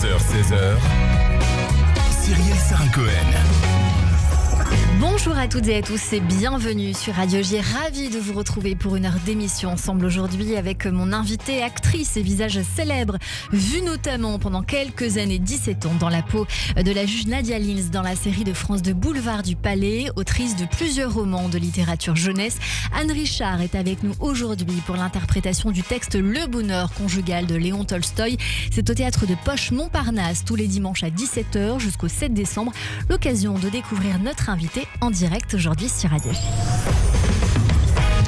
15h-16h, Cyrielle Sarah-Cohen. Bonjour à toutes et à tous et bienvenue sur Radio J. Ravie de vous retrouver pour une heure d'émission ensemble aujourd'hui avec mon invitée, actrice et visage célèbre, vue notamment pendant quelques années, 17 ans, dans la peau de la juge Nadia Linz dans la série de France 2 Boulevard du Palais, autrice de plusieurs romans de littérature jeunesse. Anne Richard est avec nous aujourd'hui pour l'interprétation du texte Le Bonheur conjugal de Léon Tolstoï. C'est au théâtre de Poche Montparnasse tous les dimanches à 17h jusqu'au 7 décembre. L'occasion de découvrir notre invité en direct aujourd'hui sur Radio J.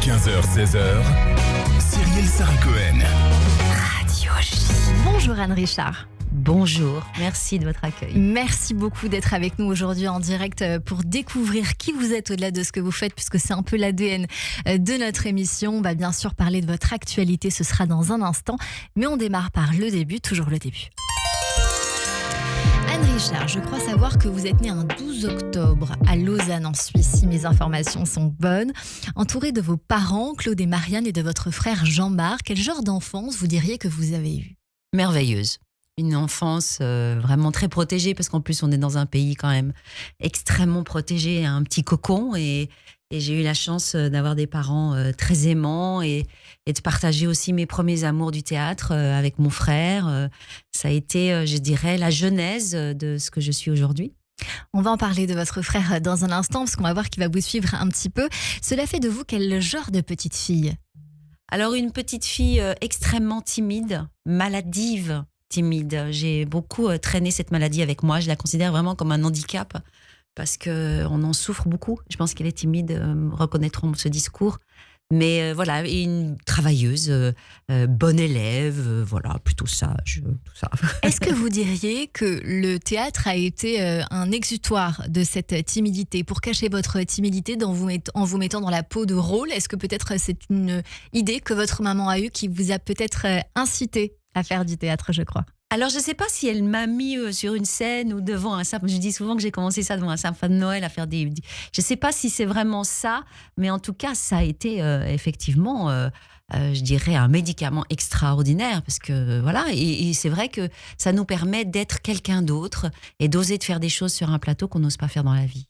15h-16h, Cyrielle Sarah-Cohen. Radio J. Bonjour Anne Richard. Bonjour, merci de votre accueil. Merci beaucoup d'être avec nous aujourd'hui en direct pour découvrir qui vous êtes au-delà de ce que vous faites, puisque c'est un peu l'ADN de notre émission. On va bien sûr parler de votre actualité, ce sera dans un instant, mais on démarre par le début, toujours le début. Anne Richard, je crois savoir que vous êtes née un 12 octobre à Lausanne en Suisse, si mes informations sont bonnes. Entourée de vos parents, Claude et Marianne, et de votre frère Jean-Marc, quel genre d'enfance vous diriez que vous avez eu ? Merveilleuse. Une enfance vraiment très protégée, parce qu'en plus on est dans un pays quand même extrêmement protégé, un petit cocon, et j'ai eu la chance d'avoir des parents très aimants et de partager aussi mes premiers amours du théâtre avec mon frère. Ça a été, je dirais, la genèse de ce que je suis aujourd'hui. On va en parler de votre frère dans un instant, parce qu'on va voir qu'il va vous suivre un petit peu. Cela fait de vous quel genre de petite fille ? Alors, une petite fille extrêmement timide, maladive, timide. J'ai beaucoup traîné cette maladie avec moi. Je la considère vraiment comme un handicap parce qu'on en souffre beaucoup. Je pense qu'elle est timide, reconnaîtront ce discours. Mais voilà, une travailleuse, bonne élève, voilà, plutôt sage, tout ça. Est-ce que vous diriez que le théâtre a été un exutoire de cette timidité, pour cacher votre timidité en vous mettant dans la peau de rôle ? Est-ce que peut-être c'est une idée que votre maman a eue qui vous a peut-être incité à faire du théâtre, je crois ? Alors, je ne sais pas si elle m'a mis sur une scène ou devant un sapin. Je dis souvent que j'ai commencé ça devant un sapin de Noël à faire des... Je ne sais pas si c'est vraiment ça, mais en tout cas, ça a été effectivement, je dirais, un médicament extraordinaire. Parce que, voilà, et c'est vrai que ça nous permet d'être quelqu'un d'autre et d'oser de faire des choses sur un plateau qu'on n'ose pas faire dans la vie.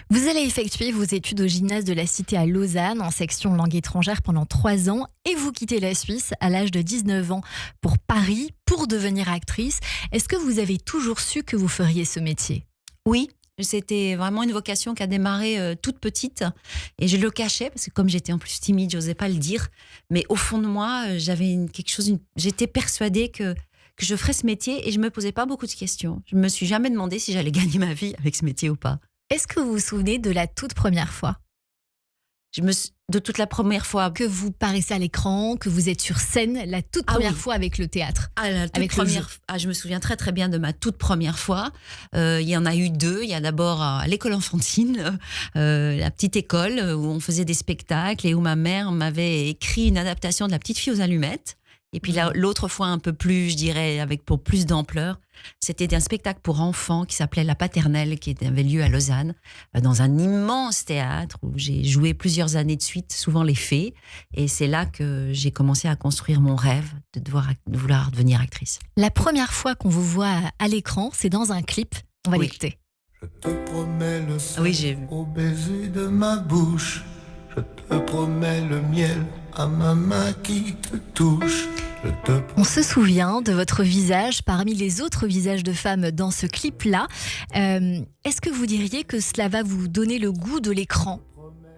Vous allez effectuer vos études au gymnase de la Cité à Lausanne en section langue étrangère pendant 3 ans et vous quittez la Suisse à l'âge de 19 ans pour Paris pour devenir actrice. Est-ce que vous avez toujours su que vous feriez ce métier ? Oui, c'était vraiment une vocation qui a démarré toute petite et je le cachais parce que comme j'étais en plus timide, j'osais pas le dire. Mais au fond de moi, j'avais j'étais persuadée que je ferais ce métier et je me posais pas beaucoup de questions. Je me suis jamais demandé si j'allais gagner ma vie avec ce métier ou pas. Est-ce que vous vous souvenez de la toute première fois ? De toute la première fois que vous paraissez à l'écran, que vous êtes sur scène, la toute première fois avec le théâtre. Je me souviens très très bien de ma toute première fois. Il y en a eu 2. Il y a d'abord à l'école enfantine, la petite école où on faisait des spectacles et où ma mère m'avait écrit une adaptation de La Petite Fille aux Allumettes. Et puis l'autre fois un peu plus, je dirais, pour plus d'ampleur, c'était un spectacle pour enfants qui s'appelait La Paternelle, qui avait lieu à Lausanne, dans un immense théâtre où j'ai joué plusieurs années de suite, souvent les fées. Et c'est là que j'ai commencé à construire mon rêve de vouloir devenir actrice. La première fois qu'on vous voit à l'écran, c'est dans un clip. On va l'écouter. Je te promets le sel au baiser de ma bouche. Je te promets le miel à ma main qui te touche. On se souvient de votre visage parmi les autres visages de femmes dans ce clip-là. Est-ce que vous diriez que cela va vous donner le goût de l'écran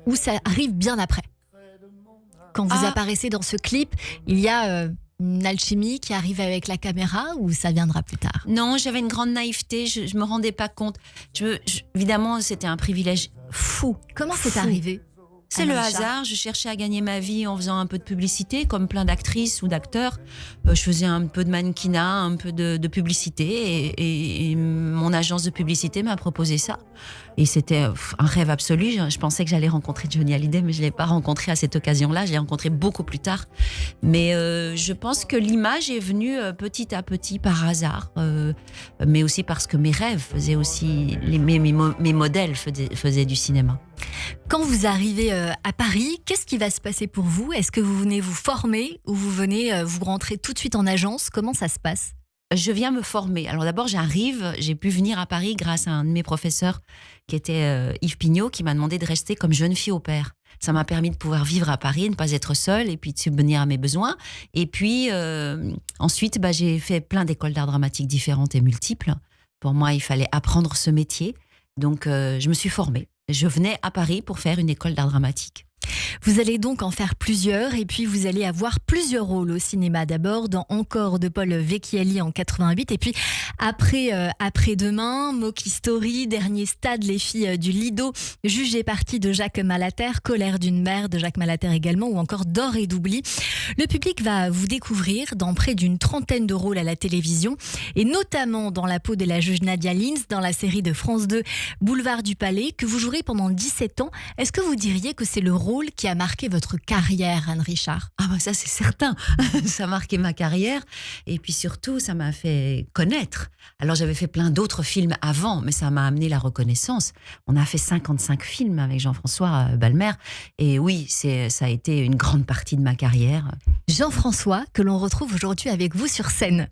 ou ça arrive bien après ? Quand vous apparaissez dans ce clip, il y a une alchimie qui arrive avec la caméra ou ça viendra plus tard ? Non, j'avais une grande naïveté, je me rendais pas compte. Évidemment, c'était un privilège fou. Comment c'est arrivé ? C'est le hasard, je cherchais à gagner ma vie en faisant un peu de publicité, comme plein d'actrices ou d'acteurs. Je faisais un peu de mannequinat, un peu de publicité et mon agence de publicité m'a proposé ça. Et c'était un rêve absolu. Je pensais que j'allais rencontrer Johnny Hallyday, mais je ne l'ai pas rencontré à cette occasion-là. Je l'ai rencontré beaucoup plus tard. Mais je pense que l'image est venue petit à petit par hasard, mais aussi parce que mes rêves faisaient aussi, mes modèles faisaient du cinéma. Quand vous arrivez à Paris, qu'est-ce qui va se passer pour vous ? Est-ce que vous venez vous former ou vous venez vous rentrer tout de suite en agence ? Comment ça se passe ? Je viens me former. Alors d'abord, j'ai pu venir à Paris grâce à un de mes professeurs qui était Yves Pignot, qui m'a demandé de rester comme jeune fille au pair. Ça m'a permis de pouvoir vivre à Paris, ne pas être seule et puis de subvenir à mes besoins. Et puis ensuite, j'ai fait plein d'écoles d'art dramatique différentes et multiples. Pour moi, il fallait apprendre ce métier. Donc, je me suis formée. Je venais à Paris pour faire une école d'art dramatique. Vous allez donc en faire plusieurs et puis vous allez avoir plusieurs rôles au cinéma. D'abord dans Encore de Paul Vecchielli en 88 et puis après-demain, Moki Story, Dernier stade, Les filles du Lido, Juge et partie de Jacques Malater, Colère d'une mère de Jacques Malater également ou encore D'or et d'oubli. Le public va vous découvrir dans près d'une trentaine de rôles à la télévision et notamment dans la peau de la juge Nadia Linz dans la série de France 2 Boulevard du Palais que vous jouerez pendant 17 ans. Est-ce que vous diriez que c'est le rôle qui a marqué votre carrière, Anne Richard? Ah ça c'est certain, ça a marqué ma carrière et puis surtout ça m'a fait connaître. Alors j'avais fait plein d'autres films avant, mais ça m'a amené la reconnaissance. On a fait 55 films avec Jean-François Balmer et oui, ça a été une grande partie de ma carrière. Jean-François, que l'on retrouve aujourd'hui avec vous sur scène.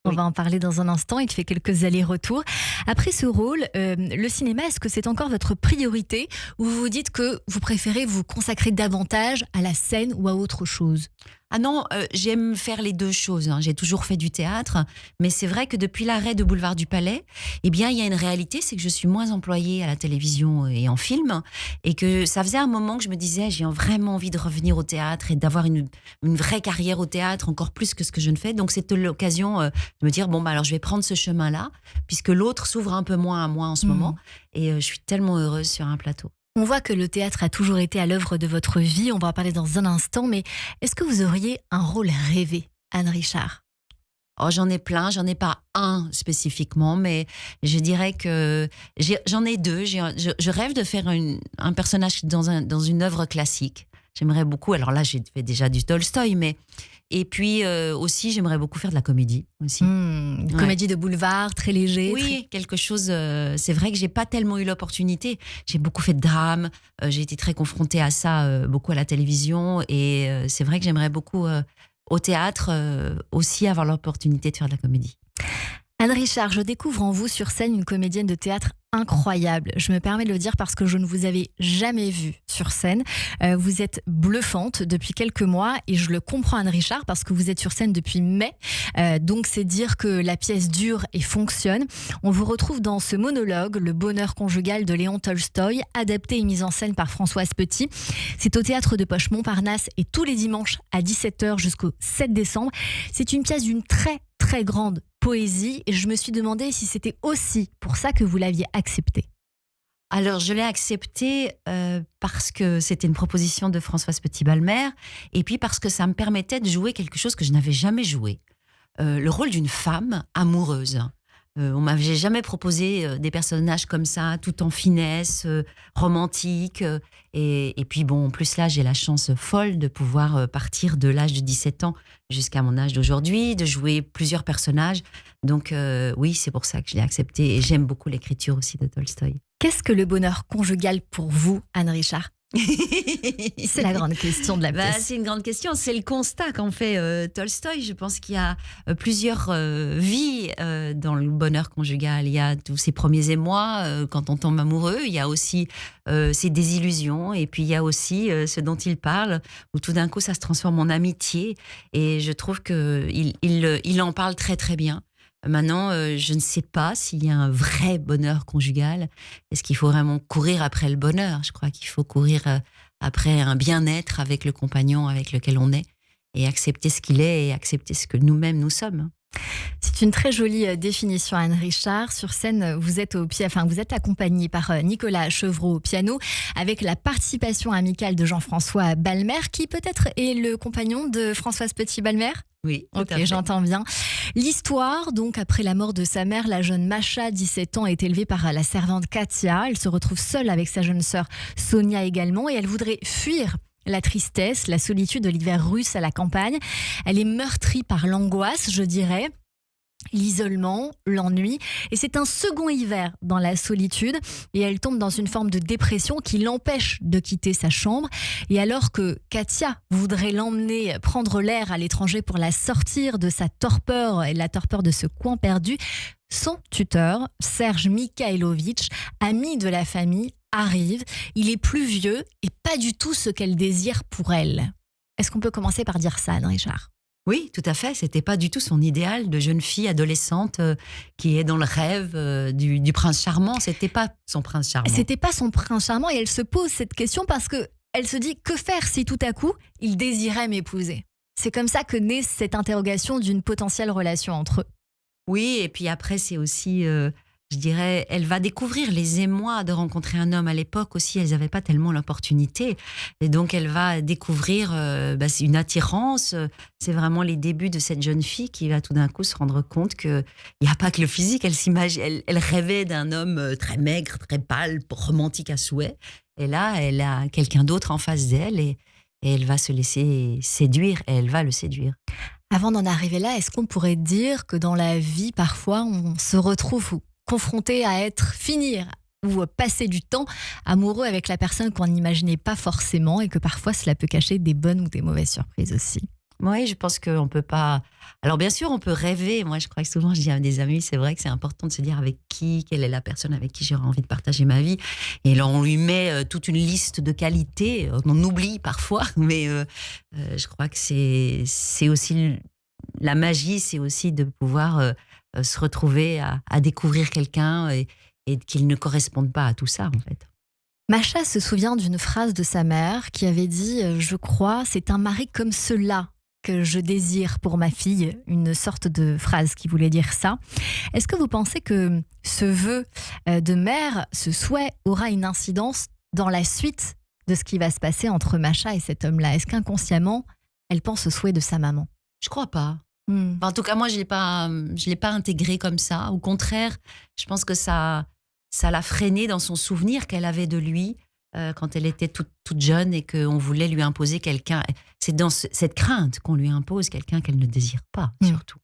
On va en parler dans un instant, il fait quelques allers-retours. Après ce rôle, le cinéma, est-ce que c'est encore votre priorité ou vous vous dites que vous préférez vous consacrer davantage à la scène ou à autre chose? Ah non, j'aime faire les deux choses. J'ai toujours fait du théâtre, mais c'est vrai que depuis l'arrêt de Boulevard du Palais, il y a une réalité, c'est que je suis moins employée à la télévision et en film, et que ça faisait un moment que je me disais, j'ai vraiment envie de revenir au théâtre et d'avoir une vraie carrière au théâtre, encore plus que ce que je ne fais. Donc c'était l'occasion de me dire, alors je vais prendre ce chemin-là, puisque l'autre s'ouvre un peu moins à moi en ce moment, et je suis tellement heureuse sur un plateau. On voit que le théâtre a toujours été à l'œuvre de votre vie, on va en parler dans un instant, mais est-ce que vous auriez un rôle rêvé, Anne Richard? Oh, j'en ai plein, j'en ai pas un spécifiquement, mais je dirais que j'en ai deux. Je rêve de faire un personnage dans une œuvre classique. J'aimerais beaucoup, alors là j'ai fait déjà du Tolstoï, mais... Et puis aussi, j'aimerais beaucoup faire de la comédie aussi. Comédie de boulevard, très léger. Oui, quelque chose... c'est vrai que j'ai pas tellement eu l'opportunité. J'ai beaucoup fait de drame, j'ai été très confrontée à ça, beaucoup à la télévision. Et c'est vrai que j'aimerais beaucoup, au théâtre, aussi avoir l'opportunité de faire de la comédie. Anne Richard, je découvre en vous sur scène une comédienne de théâtre incroyable. Je me permets de le dire parce que je ne vous avais jamais vue sur scène. Vous êtes bluffante depuis quelques mois et je le comprends, Anne Richard, parce que vous êtes sur scène depuis mai. Donc c'est dire que la pièce dure et fonctionne. On vous retrouve dans ce monologue, Le bonheur conjugal de Léon Tolstoï, adapté et mis en scène par Françoise Petit. C'est au Théâtre de Poche Montparnasse et tous les dimanches à 17h jusqu'au 7 décembre. C'est une pièce d'une très grande poésie et je me suis demandé si c'était aussi pour ça que vous l'aviez acceptée. Alors, je l'ai acceptée parce que c'était une proposition de Françoise Petit-Balmer et puis parce que ça me permettait de jouer quelque chose que je n'avais jamais joué. Le rôle d'une femme amoureuse. On m'avait jamais proposé des personnages comme ça, tout en finesse, romantique. Et puis en plus là, j'ai la chance folle de pouvoir partir de l'âge de 17 ans jusqu'à mon âge d'aujourd'hui, de jouer plusieurs personnages. Donc oui, c'est pour ça que je l'ai accepté. Et j'aime beaucoup l'écriture aussi de Tolstoï. Qu'est-ce que le bonheur conjugal pour vous, Anne Richard? C'est la grande question de la pièce. C'est une grande question. C'est le constat qu'en fait Tolstoï. Je pense qu'il y a plusieurs vies dans le bonheur conjugal. Il y a tous ces premiers émois quand on tombe amoureux. Il y a aussi ces désillusions. Et puis il y a aussi ce dont il parle, où tout d'un coup ça se transforme en amitié. Et je trouve qu'il en parle très bien. Maintenant, je ne sais pas s'il y a un vrai bonheur conjugal. Est-ce qu'il faut vraiment courir après le bonheur? Je crois qu'il faut courir après un bien-être avec le compagnon avec lequel on est et accepter ce qu'il est et accepter ce que nous-mêmes nous sommes. C'est une très jolie définition, Anne Richard. Sur scène, vous êtes accompagnée par Nicolas Chevreau au piano, avec la participation amicale de Jean-François Balmer, qui peut-être est le compagnon de Françoise Petit-Balmer. Oui, ok, j'entends bien. L'histoire, donc, après la mort de sa mère, la jeune Macha, 17 ans, est élevée par la servante Katia. Elle se retrouve seule avec sa jeune sœur Sonia également, et elle voudrait fuir la tristesse, la solitude de l'hiver russe à la campagne. Elle est meurtrie par l'angoisse, je dirais. l'isolement, l'ennui. Et c'est un second hiver dans la solitude. Et elle tombe dans une forme de dépression qui l'empêche de quitter sa chambre. Et alors que Katia voudrait l'emmener prendre l'air à l'étranger pour la sortir de sa torpeur et la torpeur de ce coin perdu, son tuteur, Serge Mikhailovitch, ami de la famille, arrive. Il est plus vieux et pas du tout ce qu'elle désire pour elle. Est-ce qu'on peut commencer par dire ça, Anne-Richard ? Oui, tout à fait. C'était pas du tout son idéal de jeune fille adolescente qui est dans le rêve du prince charmant. C'était pas son prince charmant. C'était pas son prince charmant et elle se pose cette question parce que elle se dit que faire si tout à coup il désirait m'épouser. C'est comme ça que naît cette interrogation d'une potentielle relation entre eux. Oui, et puis après c'est aussi, je dirais, elle va découvrir les émois de rencontrer un homme. À l'époque aussi, elles n'avaient pas tellement l'opportunité. Et donc, elle va découvrir c'est une attirance. C'est vraiment les débuts de cette jeune fille qui va tout d'un coup se rendre compte qu'il n'y a pas que le physique. Elle rêvait d'un homme très maigre, très pâle, romantique à souhait. Et là, elle a quelqu'un d'autre en face d'elle et elle va se laisser séduire et elle va le séduire. Avant d'en arriver là, est-ce qu'on pourrait dire que dans la vie, parfois, on se retrouve confronté à finir ou passer du temps amoureux avec la personne qu'on n'imaginait pas forcément et que parfois cela peut cacher des bonnes ou des mauvaises surprises aussi. Oui, je pense qu'on ne peut pas... Alors bien sûr, on peut rêver. Moi, je crois que souvent, je dis à des amis, c'est vrai que c'est important de se dire quelle est la personne avec qui j'aurais envie de partager ma vie. Et là, on lui met toute une liste de qualités. On oublie parfois, mais je crois que c'est aussi... La magie, c'est aussi de pouvoir se retrouver à découvrir quelqu'un et qu'il ne corresponde pas à tout ça, en fait. Macha se souvient d'une phrase de sa mère qui avait dit « Je crois, c'est un mari comme cela que je désire pour ma fille », une sorte de phrase qui voulait dire ça. Est-ce que vous pensez que ce vœu de mère, ce souhait, aura une incidence dans la suite de ce qui va se passer entre Macha et cet homme-là ? Est-ce qu'inconsciemment, elle pense au souhait de sa maman ? Je crois pas. En tout cas, moi, je l'ai pas intégré comme ça. Au contraire, je pense que ça l'a freinée dans son souvenir qu'elle avait de lui quand elle était toute jeune et qu'on voulait lui imposer quelqu'un. C'est dans cette crainte qu'on lui impose quelqu'un qu'elle ne désire pas, surtout.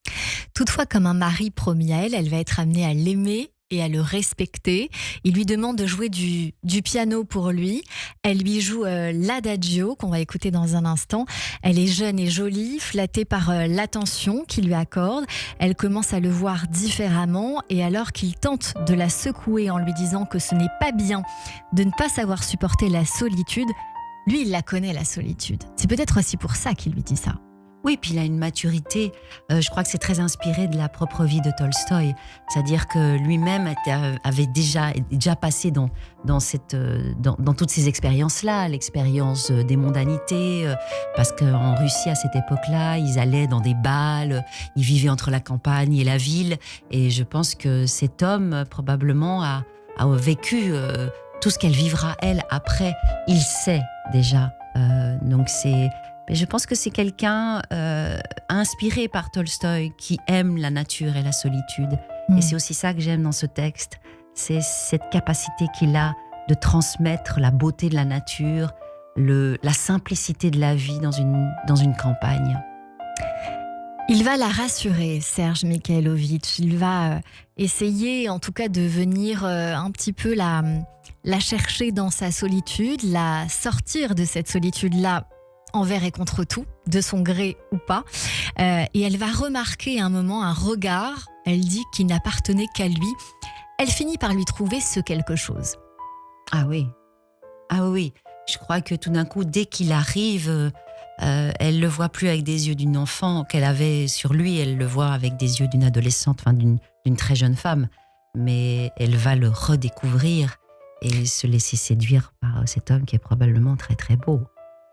Toutefois, comme un mari promis à elle, elle va être amenée à l'aimer et à le respecter. Il lui demande de jouer du piano pour lui. Elle lui joue l'adagio qu'on va écouter dans un instant. Elle est jeune et jolie, flattée par l'attention qu'il lui accorde. Elle commence à le voir différemment et alors qu'il tente de la secouer en lui disant que ce n'est pas bien de ne pas savoir supporter la solitude, lui, il la connaît, la solitude. C'est peut-être aussi pour ça qu'il lui dit ça. Oui, puis il a une maturité. Je crois que c'est très inspiré de la propre vie de Tolstoï. C'est-à-dire que lui-même avait déjà passé dans toutes ces expériences-là, l'expérience des mondanités, parce qu'en Russie, à cette époque-là, ils allaient dans des bals, ils vivaient entre la campagne et la ville. Et je pense que cet homme, probablement, a vécu tout ce qu'elle vivra, elle, après. Il sait déjà. Donc je pense que c'est quelqu'un inspiré par Tolstoï qui aime la nature et la solitude. Et c'est aussi ça que j'aime dans ce texte. C'est cette capacité qu'il a de transmettre la beauté de la nature, la simplicité de la vie dans une campagne. Il va la rassurer, Serge Mikhailovitch. Il va essayer, en tout cas, de venir un petit peu la chercher dans sa solitude, la sortir de cette solitude-là envers et contre tout, de son gré ou pas. Et elle va remarquer un moment un regard, elle dit, qui n'appartenait qu'à lui. Elle finit par lui trouver ce quelque chose. Ah oui. Je crois que tout d'un coup, dès qu'il arrive, elle le voit plus avec des yeux d'une enfant qu'elle avait sur lui, elle le voit avec des yeux d'une adolescente, enfin d'une très jeune femme. Mais elle va le redécouvrir et se laisser séduire par cet homme qui est probablement très très beau.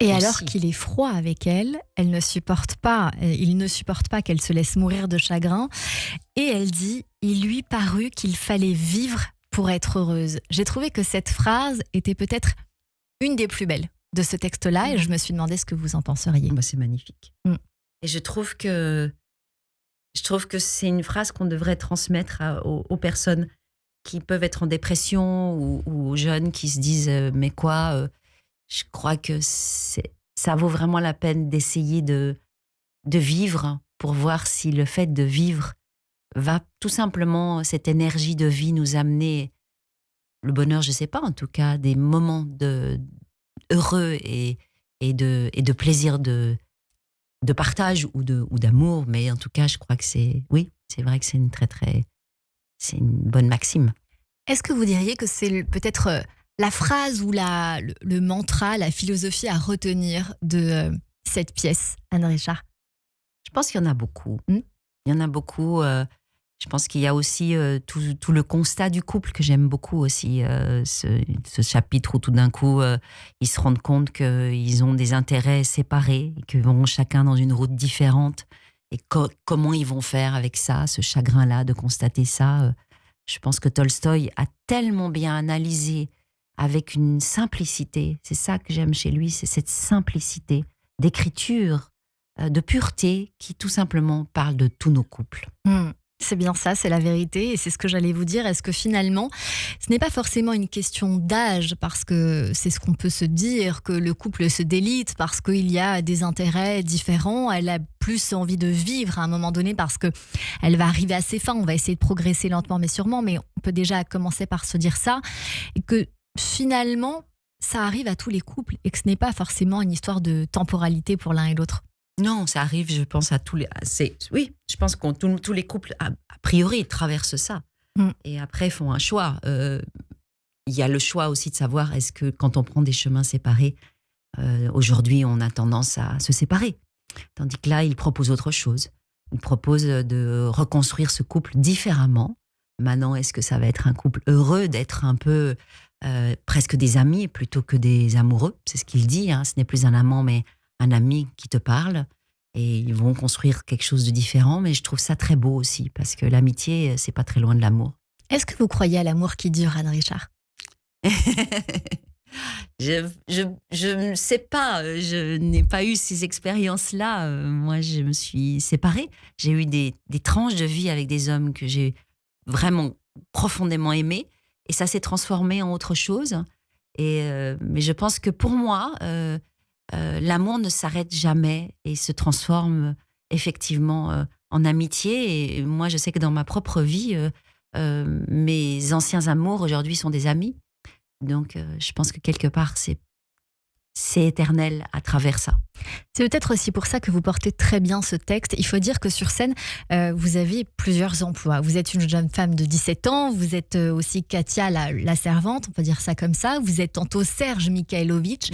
Et aussi. Alors qu'il est froid avec elle, il ne supporte pas qu'elle se laisse mourir de chagrin. Et elle dit, il lui parut qu'il fallait vivre pour être heureuse. J'ai trouvé que cette phrase était peut-être une des plus belles de ce texte-là et je me suis demandé ce que vous en penseriez. C'est magnifique. Et je trouve que c'est une phrase qu'on devrait transmettre aux personnes qui peuvent être en dépression ou aux jeunes qui se disent mais quoi je crois que ça vaut vraiment la peine d'essayer de vivre pour voir si le fait de vivre va tout simplement, cette énergie de vie, nous amener le bonheur, je ne sais pas, en tout cas, des moments heureux et de plaisir de partage ou d'amour. Mais en tout cas, je crois que c'est vrai que c'est c'est une bonne maxime. Est-ce que vous diriez que c'est peut-être la phrase ou le mantra, la philosophie à retenir de cette pièce, Anne Richard? Je pense qu'il y en a beaucoup. Il y en a beaucoup. Je pense qu'il y a aussi tout le constat du couple que j'aime beaucoup aussi. Ce chapitre où tout d'un coup, ils se rendent compte qu'ils ont des intérêts séparés, et qu'ils vont chacun dans une route différente. Et comment ils vont faire avec ça, ce chagrin-là, de constater ça. Je pense que Tolstoï a tellement bien analysé avec une simplicité. C'est ça que j'aime chez lui, c'est cette simplicité d'écriture, de pureté, qui tout simplement parle de tous nos couples. C'est bien ça, c'est la vérité, et c'est ce que j'allais vous dire. Est-ce que finalement, ce n'est pas forcément une question d'âge, parce que c'est ce qu'on peut se dire, que le couple se délite parce qu'il y a des intérêts différents, elle a plus envie de vivre à un moment donné parce qu'elle va arriver à ses fins, on va essayer de progresser lentement mais sûrement, mais on peut déjà commencer par se dire ça, et que finalement, ça arrive à tous les couples, et que ce n'est pas forcément une histoire de temporalité pour l'un et l'autre. Non, ça arrive, je pense, à tous les... Oui, je pense que tous les couples, a priori, traversent ça. Et après, font un choix. Il y a le choix aussi de savoir, est-ce que quand on prend des chemins séparés, aujourd'hui, on a tendance à se séparer. Tandis que là, il propose autre chose. Il propose de reconstruire ce couple différemment. Maintenant, est-ce que ça va être un couple heureux, d'être un peu presque des amis plutôt que des amoureux? C'est ce qu'il dit, hein. Ce n'est plus un amant, mais un ami qui te parle, et ils vont construire quelque chose de différent, mais je trouve ça très beau aussi, parce que l'amitié, c'est pas très loin de l'amour. Est-ce que vous croyez à l'amour qui dure, Anne Richard? Je ne sais pas, je n'ai pas eu ces expériences-là. Moi, je me suis séparée. J'ai eu des tranches de vie avec des hommes que j'ai vraiment profondément aimés, et ça s'est transformé en autre chose. Mais je pense que pour moi... l'amour ne s'arrête jamais et se transforme effectivement en amitié. Et moi, je sais que dans ma propre vie, mes anciens amours aujourd'hui sont des amis. Donc, je pense que quelque part, c'est éternel à travers ça. C'est peut-être aussi pour ça que vous portez très bien ce texte. Il faut dire que sur scène, vous avez plusieurs emplois. Vous êtes une jeune femme de 17 ans, vous êtes aussi Katia, la servante, on peut dire ça comme ça. Vous êtes tantôt Serge Mikhailovitch.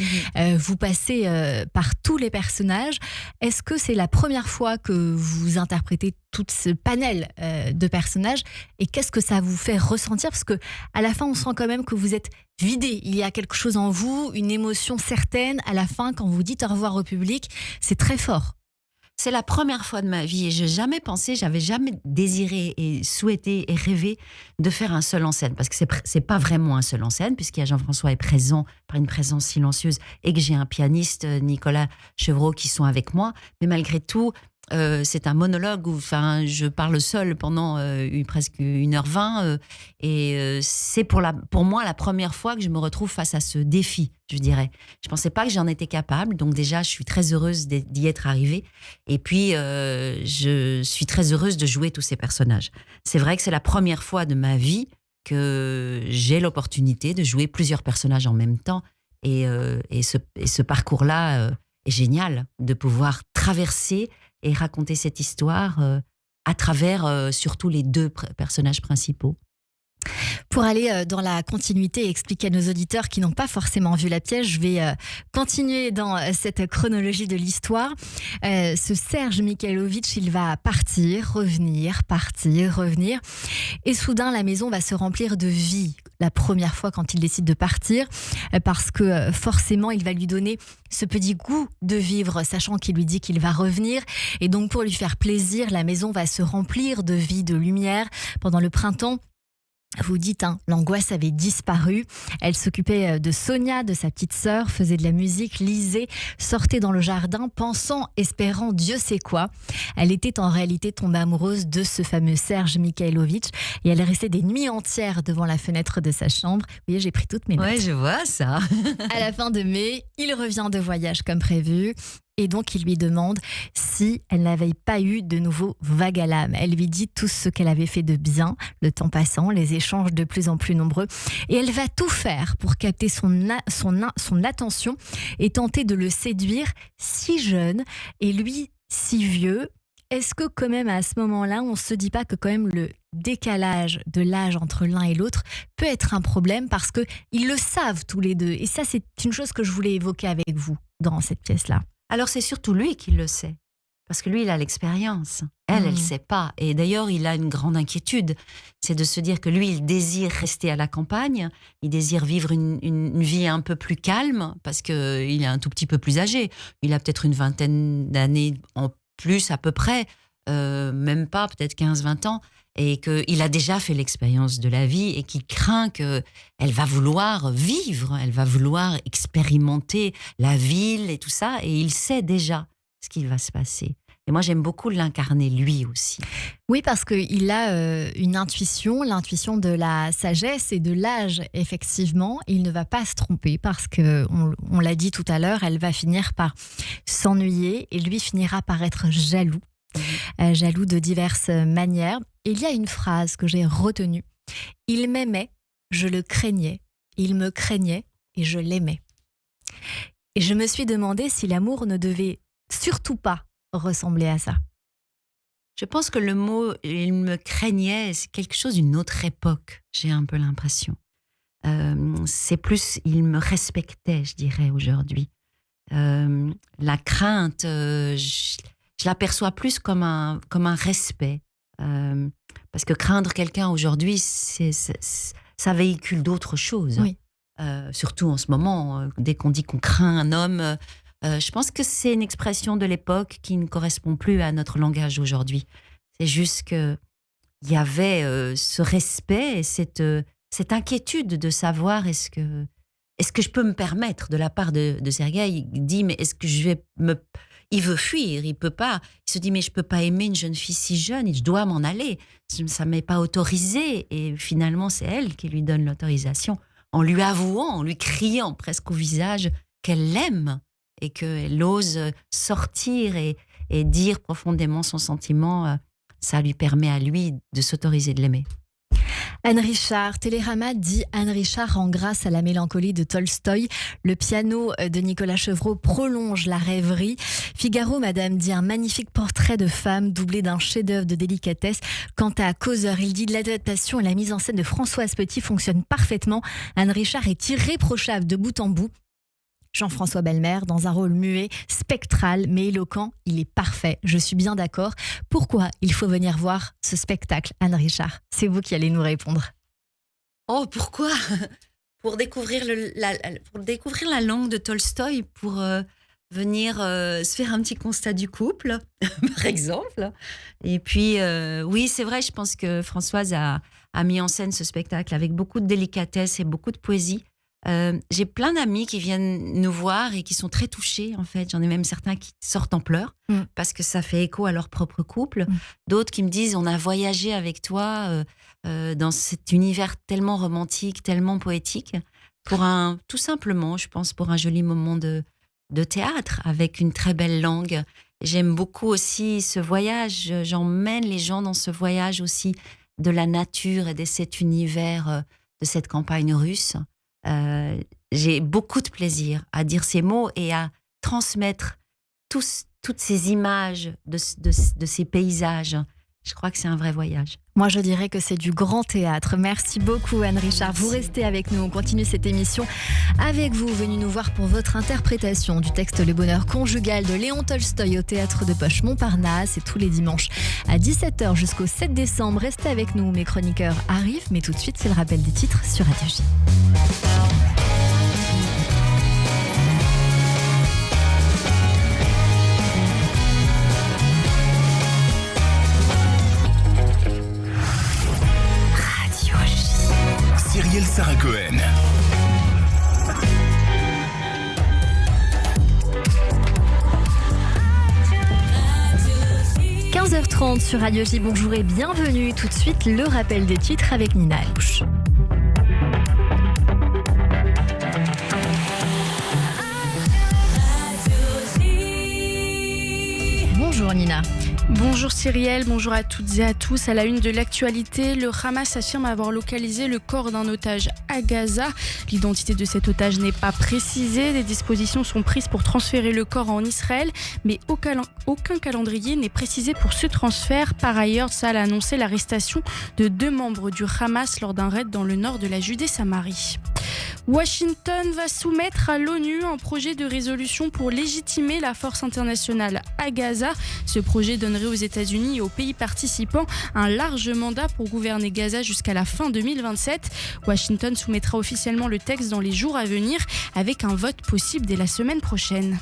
Vous passez par tous les personnages. Est-ce que c'est la première fois que vous interprétez tout ce panel de personnages? Et qu'est-ce que ça vous fait ressentir? Parce qu'à la fin, on sent quand même que vous êtes vidé. Il y a quelque chose en vous, une émotion certaine. À la fin, quand vous dites au revoir au public, c'est très fort. C'est la première fois de ma vie, et je n'ai jamais pensé, j'avais jamais désiré et souhaité et rêvé de faire un seul en scène, parce que c'est pas vraiment un seul en scène, puisqu'il y a Jean-François est présent par une présence silencieuse, et que j'ai un pianiste, Nicolas Chevreau, qui sont avec moi. Mais malgré tout, c'est un monologue où je parle seule pendant presque 1h20, et c'est pour moi la première fois que je me retrouve face à ce défi, je dirais. Je ne pensais pas que j'en étais capable, donc déjà je suis très heureuse d'y être arrivée, et puis je suis très heureuse de jouer tous ces personnages. C'est vrai que c'est la première fois de ma vie que j'ai l'opportunité de jouer plusieurs personnages en même temps, et ce parcours-là est génial, de pouvoir traverser et raconter cette histoire à travers surtout les deux personnages principaux. Pour aller dans la continuité et expliquer à nos auditeurs qui n'ont pas forcément vu la pièce, je vais continuer dans cette chronologie de l'histoire. Ce Serge Mikhailovitch, il va partir, revenir. Et soudain, la maison va se remplir de vie. La première fois quand il décide de partir, parce que forcément, il va lui donner ce petit goût de vivre, sachant qu'il lui dit qu'il va revenir. Et donc, pour lui faire plaisir, la maison va se remplir de vie, de lumière. Pendant le printemps, vous dites, l'angoisse avait disparu. Elle s'occupait de Sonia, de sa petite sœur, faisait de la musique, lisait, sortait dans le jardin, pensant, espérant Dieu sait quoi. Elle était en réalité tombée amoureuse de ce fameux Serge Mikhailovitch, et elle restait des nuits entières devant la fenêtre de sa chambre. Vous voyez, j'ai pris toutes mes notes. Ouais, je vois ça. À la fin de mai, il revient de voyage comme prévu. Et donc, il lui demande si elle n'avait pas eu de nouveau vague à l'âme. Elle lui dit tout ce qu'elle avait fait de bien, le temps passant, les échanges de plus en plus nombreux. Et elle va tout faire pour capter son attention et tenter de le séduire, si jeune et lui si vieux. Est-ce que quand même à ce moment-là, on ne se dit pas que quand même le décalage de l'âge entre l'un et l'autre peut être un problème parce qu'ils le savent tous les deux. Et ça, c'est une chose que je voulais évoquer avec vous dans cette pièce-là. Alors c'est surtout lui qui le sait, parce que lui il a l'expérience, elle ne sait pas. Et d'ailleurs il a une grande inquiétude, c'est de se dire que lui il désire rester à la campagne, il désire vivre une vie un peu plus calme, parce qu'il est un tout petit peu plus âgé, il a peut-être une 20aine d'années en plus à peu près, même pas, peut-être 15-20 ans, et qu'il a déjà fait l'expérience de la vie et qu'il craint qu'elle va vouloir vivre, elle va vouloir expérimenter la ville et tout ça, et il sait déjà ce qui va se passer. Et moi, j'aime beaucoup l'incarner lui aussi. Oui, parce qu'il a une intuition, l'intuition de la sagesse et de l'âge, effectivement. Il ne va pas se tromper parce qu'on l'a dit tout à l'heure, elle va finir par s'ennuyer et lui finira par être jaloux. Jaloux de diverses manières. Et il y a une phrase que j'ai retenue. Il m'aimait, je le craignais. Il me craignait et je l'aimais. Et je me suis demandé si l'amour ne devait surtout pas ressembler à ça. Je pense que le mot « il me craignait », c'est quelque chose d'une autre époque, j'ai un peu l'impression. C'est plus « il me respectait », je dirais, aujourd'hui. La crainte, je l'aperçois plus comme un respect. Parce que craindre quelqu'un aujourd'hui, ça véhicule d'autres choses. Oui. Surtout en ce moment, dès qu'on dit qu'on craint un homme, je pense que c'est une expression de l'époque qui ne correspond plus à notre langage aujourd'hui. C'est juste qu'il y avait ce respect et cette inquiétude de savoir est-ce que je peux me permettre, de la part de Sergueï, il dit mais est-ce que je vais il veut fuir, il peut pas. Il se dit mais je peux pas aimer une jeune fille si jeune, je dois m'en aller. Ça m'est pas autorisé. Et finalement c'est elle qui lui donne l'autorisation en lui avouant, en lui criant presque au visage qu'elle l'aime et qu'elle ose sortir et dire profondément son sentiment. Ça lui permet à lui de s'autoriser de l'aimer. Anne Richard, Télérama dit Anne Richard rend grâce à la mélancolie de Tolstoï. Le piano de Nicolas Chevreau prolonge la rêverie. Figaro, madame, dit un magnifique portrait de femme doublé d'un chef-d'œuvre de délicatesse. Quant à Causeur, il dit l'adaptation et la mise en scène de Françoise Petit fonctionnent parfaitement. Anne Richard est irréprochable de bout en bout. Jean-François Belmer, dans un rôle muet, spectral, mais éloquent, il est parfait. Je suis bien d'accord. Pourquoi il faut venir voir ce spectacle, Anne Richard ? C'est vous qui allez nous répondre. Oh, pourquoi ? Pour découvrir la langue de Tolstoï, pour venir se faire un petit constat du couple, par exemple. Et puis, oui, c'est vrai, je pense que Françoise a mis en scène ce spectacle avec beaucoup de délicatesse et beaucoup de poésie. J'ai plein d'amis qui viennent nous voir et qui sont très touchés, en fait. J'en ai même certains qui sortent en pleurs parce que ça fait écho à leur propre couple. D'autres qui me disent, on a voyagé avec toi dans cet univers tellement romantique, tellement poétique, tout simplement, je pense, pour un joli moment de théâtre avec une très belle langue. J'aime beaucoup aussi ce voyage. J'emmène les gens dans ce voyage aussi de la nature et de cet univers, de cette campagne russe. J'ai beaucoup de plaisir à dire ces mots et à transmettre toutes ces images de ces paysages. Je crois que c'est un vrai voyage. Moi, je dirais que c'est du grand théâtre. Merci beaucoup, Anne Richard. Vous restez avec nous. On continue cette émission avec vous. Venez nous voir pour votre interprétation du texte Le Bonheur conjugal de Léon Tolstoï au Théâtre de Poche Montparnasse. C'est tous les dimanches à 17h jusqu'au 7 décembre. Restez avec nous. Mes chroniqueurs arrivent. Mais tout de suite, c'est le rappel des titres sur Radio J. Cyrielle Sarah Cohen. – 15h30 sur Radio J. Bonjour et bienvenue. Tout de suite, le rappel des titres avec Nina Alouche. Bonjour Nina. Bonjour Cyrielle, bonjour à toutes et à tous. À la une de l'actualité, le Hamas affirme avoir localisé le corps d'un otage à Gaza. L'identité de cet otage n'est pas précisée. Des dispositions sont prises pour transférer le corps en Israël, mais aucun calendrier n'est précisé pour ce transfert. Par ailleurs, Tsahal a annoncé l'arrestation de 2 membres du Hamas lors d'un raid dans le nord de la Judée-Samarie. Washington va soumettre à l'ONU un projet de résolution pour légitimer la force internationale à Gaza. Ce projet donnerait aux États-Unis et aux pays participants un large mandat pour gouverner Gaza jusqu'à la fin 2027. Washington soumettra officiellement le texte dans les jours à venir avec un vote possible dès la semaine prochaine.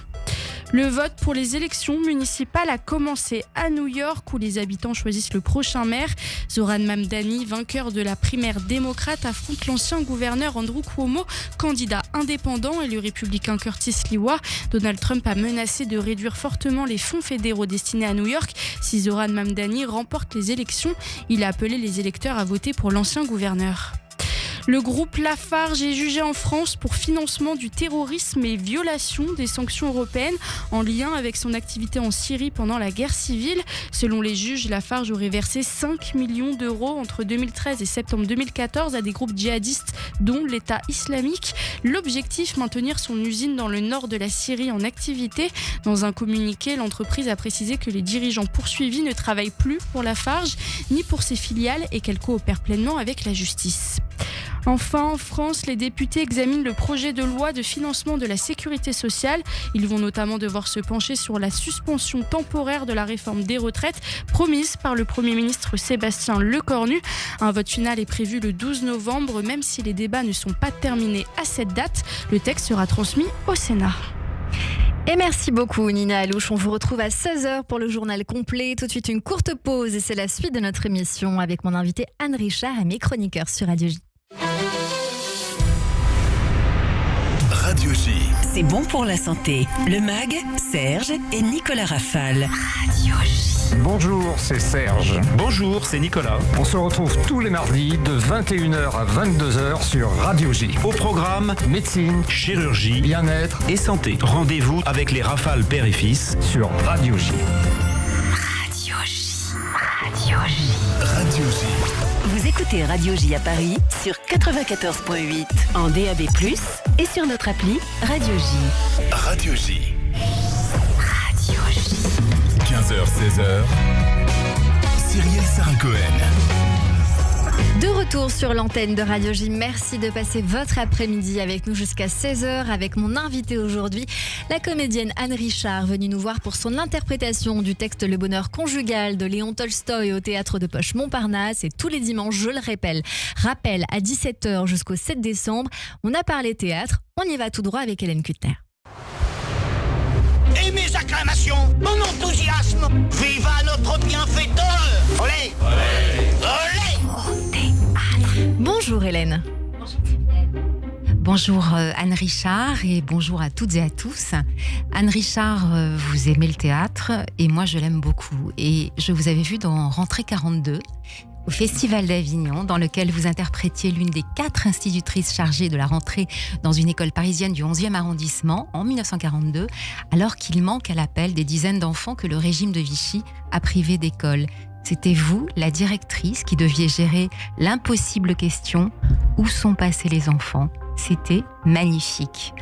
Le vote pour les élections municipales a commencé à New York où les habitants choisissent le prochain maire. Zoran Mamdani, vainqueur de la primaire démocrate, affronte l'ancien gouverneur Andrew Cuomo, candidat indépendant, et le républicain Curtis Sliwa. Donald Trump a menacé de réduire fortement les fonds fédéraux destinés à New York si Zoran Mamdani remporte les élections. Il a appelé les électeurs à voter pour l'ancien gouverneur. Le groupe Lafarge est jugé en France pour financement du terrorisme et violation des sanctions européennes en lien avec son activité en Syrie pendant la guerre civile. Selon les juges, Lafarge aurait versé 5 millions d'euros entre 2013 et septembre 2014 à des groupes djihadistes dont l'État islamique. L'objectif, maintenir son usine dans le nord de la Syrie en activité. Dans un communiqué, l'entreprise a précisé que les dirigeants poursuivis ne travaillent plus pour Lafarge ni pour ses filiales et qu'elle coopère pleinement avec la justice. Enfin, en France, les députés examinent le projet de loi de financement de la sécurité sociale. Ils vont notamment devoir se pencher sur la suspension temporaire de la réforme des retraites promise par le Premier ministre Sébastien Lecornu. Un vote final est prévu le 12 novembre, même si les débats ne sont pas terminés à cette date. Le texte sera transmis au Sénat. Et merci beaucoup Nina Alouche. On vous retrouve à 16h pour le journal complet. Tout de suite une courte pause et c'est la suite de notre émission avec mon invité Anne Richard et mes chroniqueurs sur Radio J. Radio J. C'est bon pour la santé. Le MAG, Serge et Nicolas Rafale. Radio J. Bonjour, c'est Serge. Bonjour, c'est Nicolas. On se retrouve tous les mardis de 21h à 22h sur Radio J. Au programme, médecine, chirurgie, bien-être et santé. Rendez-vous avec les Rafales père et fils sur Radio J. Radio J. Radio J. Radio J. Vous écoutez Radio J à Paris sur 94.8 en DAB+, et sur notre appli Radio J. Radio J. Radio J. 15h-16h. Cyrielle Sarah-Cohen. De retour sur l'antenne de Radio J. Merci de passer votre après-midi avec nous jusqu'à 16h avec mon invité aujourd'hui, la comédienne Anne Richard, venue nous voir pour son interprétation du texte Le bonheur conjugal de Léon Tolstoï au théâtre de Poche Montparnasse. Et tous les dimanches, je le rappelle à 17h jusqu'au 7 décembre, on a parlé théâtre, on y va tout droit avec Hélène Kuttner. Et mes acclamations, mon enthousiasme, viva notre bienfaiteur. Olé, olé, olé. Bonjour Hélène. Bonjour Anne Richard et bonjour à toutes et à tous. Anne Richard, vous aimez le théâtre et moi je l'aime beaucoup. Et je vous avais vu dans Rentrée 42 au Festival d'Avignon, dans lequel vous interprétiez l'une des 4 institutrices chargées de la rentrée dans une école parisienne du 11e arrondissement en 1942, alors qu'il manque à l'appel des dizaines d'enfants que le régime de Vichy a privés d'école. C'était vous, la directrice, qui deviez gérer l'impossible question « Où sont passés les enfants ?» C'était magnifique.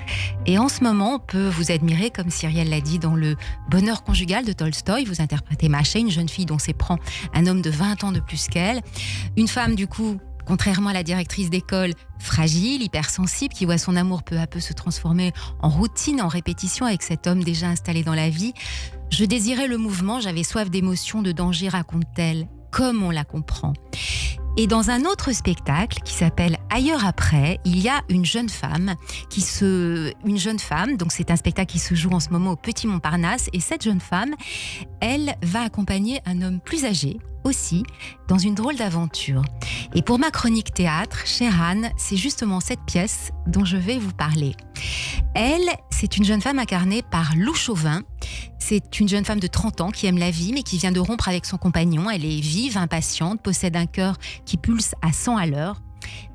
Et en ce moment, on peut vous admirer, comme Cyrielle l'a dit, dans Le bonheur conjugal de Tolstoï. Vous interprétez Macha, une jeune fille dont s'éprend un homme de 20 ans de plus qu'elle. Une femme, du coup, contrairement à la directrice d'école, fragile, hypersensible, qui voit son amour peu à peu se transformer en routine, en répétition avec cet homme déjà installé dans la vie. Je désirais le mouvement, j'avais soif d'émotion, de danger, raconte-t-elle, comme on la comprend. Et dans un autre spectacle qui s'appelle Ailleurs après, il y a une jeune femme, donc c'est un spectacle qui se joue en ce moment au Petit Montparnasse, et cette jeune femme, elle va accompagner un homme plus âgé, aussi, dans une drôle d'aventure. Et pour ma chronique théâtre, chère Anne, c'est justement cette pièce dont je vais vous parler. Elle, c'est une jeune femme incarnée par Lou Chauvin. C'est une jeune femme de 30 ans qui aime la vie, mais qui vient de rompre avec son compagnon. Elle est vive, impatiente, possède un cœur qui pulse à 100 à l'heure.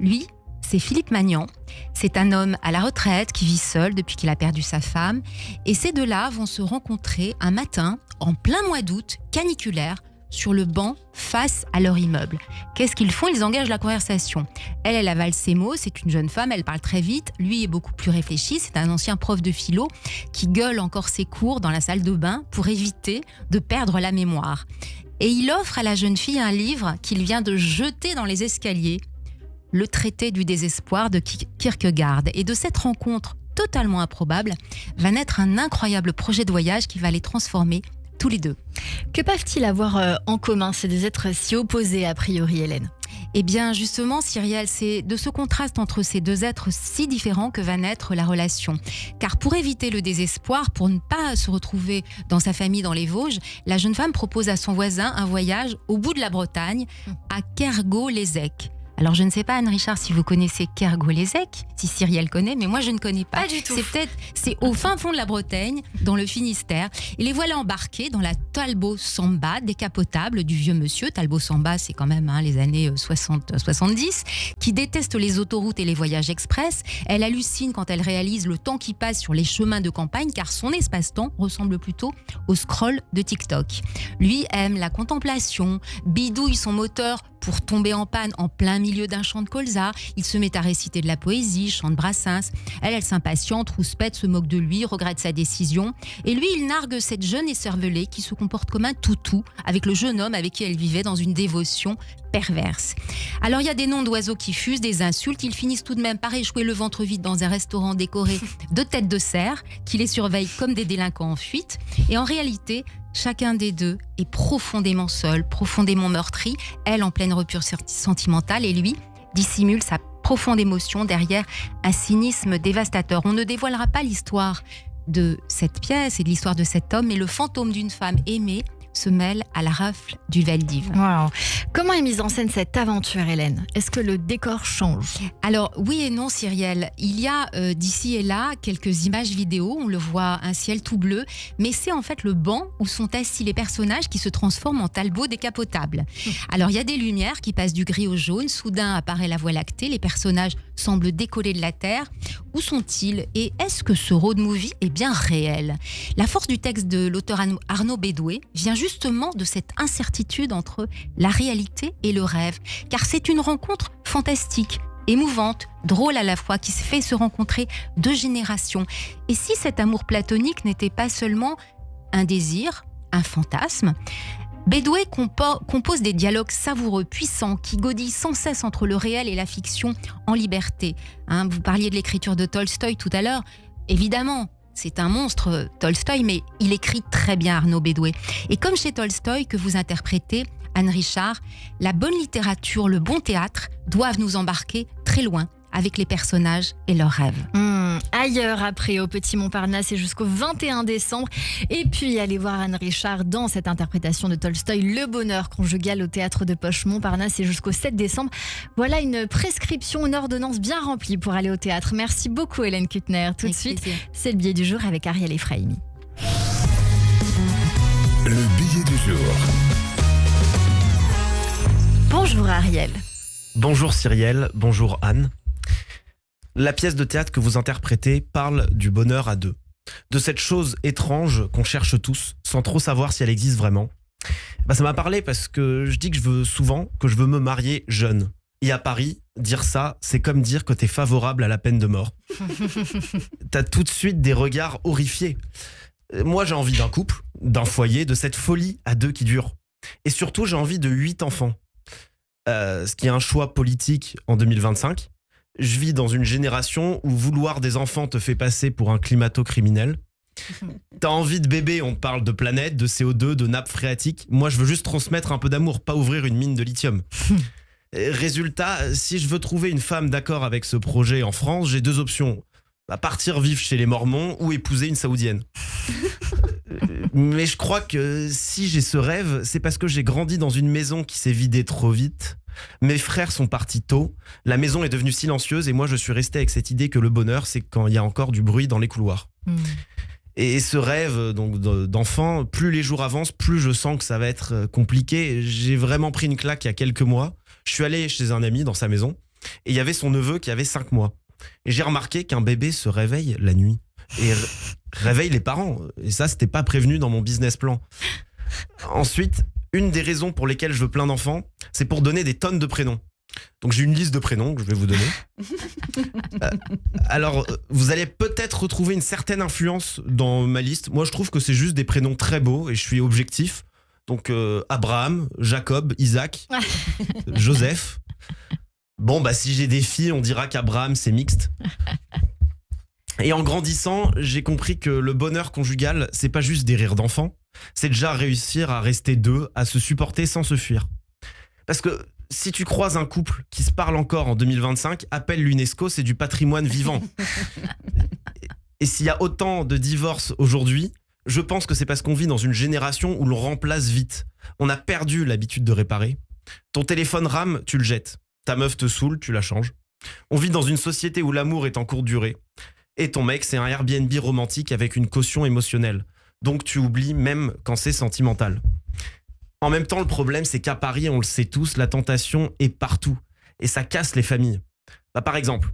Lui, c'est Philippe Magnan. C'est un homme à la retraite qui vit seul depuis qu'il a perdu sa femme. Et ces deux-là vont se rencontrer un matin, en plein mois d'août, caniculaire, sur le banc face à leur immeuble. Qu'est-ce qu'ils font ? Ils engagent la conversation. Elle avale ses mots, c'est une jeune femme, elle parle très vite. Lui est beaucoup plus réfléchi, c'est un ancien prof de philo qui gueule encore ses cours dans la salle de bain pour éviter de perdre la mémoire. Et il offre à la jeune fille un livre qu'il vient de jeter dans les escaliers, Le traité du désespoir de Kierkegaard. Et de cette rencontre totalement improbable va naître un incroyable projet de voyage qui va les transformer tous les deux. Que peuvent-ils avoir en commun, ces deux êtres si opposés a priori, Hélène ? Eh bien justement, Cyrielle, c'est de ce contraste entre ces deux êtres si différents que va naître la relation. Car pour éviter le désespoir, pour ne pas se retrouver dans sa famille dans les Vosges, la jeune femme propose à son voisin un voyage au bout de la Bretagne, à Kergau-les-Ecs. Alors je ne sais pas, Anne-Richard, si vous connaissez Kergau-les-Ecs, si Cyrielle connaît, mais moi je ne connais pas. Pas du tout. C'est au fin fond de la Bretagne, dans le Finistère. Et les voilà embarqués dans la Talbot Samba décapotable du vieux monsieur. Talbot Samba, c'est quand même les années 60-70, qui déteste les autoroutes et les voyages express. Elle hallucine quand elle réalise le temps qui passe sur les chemins de campagne, car son espace-temps ressemble plutôt au scroll de TikTok. Lui aime la contemplation, bidouille son moteur pour tomber en panne en plein milieu d'un champ de colza. Il se met à réciter de la poésie, chante Brassens. Elle s'impatiente, rouspète, se moque de lui, regrette sa décision. Et lui, il nargue cette jeune écervelée qui se comporte comme un toutou avec le jeune homme avec qui elle vivait dans une dévotion perverse. Alors il y a des noms d'oiseaux qui fusent, des insultes. Ils finissent tout de même par échouer le ventre vide dans un restaurant décoré de têtes de cerf qui les surveillent comme des délinquants en fuite. Et en réalité, chacun des deux est profondément seul, profondément meurtri, elle en pleine rupture sentimentale et lui dissimule sa profonde émotion derrière un cynisme dévastateur. On ne dévoilera pas l'histoire de cette pièce et de l'histoire de cet homme, mais le fantôme d'une femme aimée se mêle à la rafle du Veldiv. Wow. Comment est mise en scène cette aventure, Hélène ? Est-ce que le décor change ? Alors oui et non, Cyrielle. Il y a d'ici et là quelques images vidéo, on le voit, un ciel tout bleu, mais c'est en fait le banc où sont assis les personnages qui se transforment en Talbot décapotable. Alors il y a des lumières qui passent du gris au jaune, soudain apparaît la Voie lactée, les personnages semblent décoller de la Terre. Où sont-ils ? Et est-ce que ce road movie est bien réel ? La force du texte de l'auteur Arnaud Bédoué vient justement de cette incertitude entre la réalité et le rêve. Car c'est une rencontre fantastique, émouvante, drôle à la fois, qui se fait se rencontrer deux générations. Et si cet amour platonique n'était pas seulement un désir, un fantasme ? Bédoué compose des dialogues savoureux, puissants, qui godillent sans cesse entre le réel et la fiction en liberté. Vous parliez de l'écriture de Tolstoï tout à l'heure. Évidemment, c'est un monstre, Tolstoï, mais il écrit très bien, Arnaud Bédoué. Et comme chez Tolstoï, que vous interprétez, Anne-Richard, la bonne littérature, le bon théâtre doivent nous embarquer très loin avec les personnages et leurs rêves. Ailleurs, après, au Petit Montparnasse, et jusqu'au 21 décembre. Et puis, allez voir Anne-Richard dans cette interprétation de Tolstoï, Le bonheur conjugal au Théâtre de Poche Montparnasse, et jusqu'au 7 décembre. Voilà une prescription, une ordonnance bien remplie pour aller au théâtre. Merci beaucoup, Hélène Kuttner. Tout de suite, c'est le billet du jour avec Ariel Efraïmi. Le billet du jour. Bonjour Ariel. Bonjour Cyrielle, bonjour Anne. La pièce de théâtre que vous interprétez parle du bonheur à deux. De cette chose étrange qu'on cherche tous, sans trop savoir si elle existe vraiment. Ça m'a parlé parce que je dis que je veux me marier jeune. Et à Paris, dire ça, c'est comme dire que t'es favorable à la peine de mort. T'as tout de suite des regards horrifiés. Moi, j'ai envie d'un couple, d'un foyer, de cette folie à deux qui dure. Et surtout, j'ai envie de 8 enfants. Ce qui est un choix politique en 2025. Je vis dans une génération où vouloir des enfants te fait passer pour un climato-criminel. T'as envie de bébé, on te parle de planète, de CO2, de nappe phréatique. Moi, je veux juste transmettre un peu d'amour, pas ouvrir une mine de lithium. Résultat, si je veux trouver une femme d'accord avec ce projet en France, j'ai 2 options. Partir vivre chez les Mormons ou épouser une Saoudienne. Mais je crois que si j'ai ce rêve, c'est parce que j'ai grandi dans une maison qui s'est vidée trop vite. Mes frères sont partis tôt, la maison est devenue silencieuse et moi je suis resté avec cette idée que le bonheur c'est quand il y a encore du bruit dans les couloirs. Et ce rêve donc d'enfant, plus les jours avancent, plus je sens que ça va être compliqué. J'ai vraiment pris une claque il y a quelques mois. Je suis allé chez un ami dans sa maison Et il y avait son neveu qui avait 5 mois. Et j'ai remarqué qu'un bébé se réveille la nuit et réveille les parents. Et ça, c'était pas prévenu dans mon business plan. Ensuite, une des raisons pour lesquelles je veux plein d'enfants, c'est pour donner des tonnes de prénoms. Donc j'ai une liste de prénoms que je vais vous donner. Alors, vous allez peut-être retrouver une certaine influence dans ma liste. Moi, je trouve que c'est juste des prénoms très beaux et je suis objectif. Donc Abraham, Jacob, Isaac, Joseph. Bon, bah si j'ai des filles, on dira qu'Abraham, c'est mixte. Et en grandissant, j'ai compris que le bonheur conjugal, c'est pas juste des rires d'enfants, c'est déjà réussir à rester deux, à se supporter sans se fuir. Parce que si tu croises un couple qui se parle encore en 2025, appelle l'UNESCO, c'est du patrimoine vivant. Et s'il y a autant de divorces aujourd'hui, je pense que c'est parce qu'on vit dans une génération où l'on remplace vite. On a perdu l'habitude de réparer. Ton téléphone rame, tu le jettes. Ta meuf te saoule, tu la changes. On vit dans une société où l'amour est en courte durée. Et ton mec, c'est un Airbnb romantique avec une caution émotionnelle. Donc tu oublies même quand c'est sentimental. En même temps, le problème, c'est qu'à Paris, on le sait tous, la tentation est partout. Et ça casse les familles. Bah, par exemple,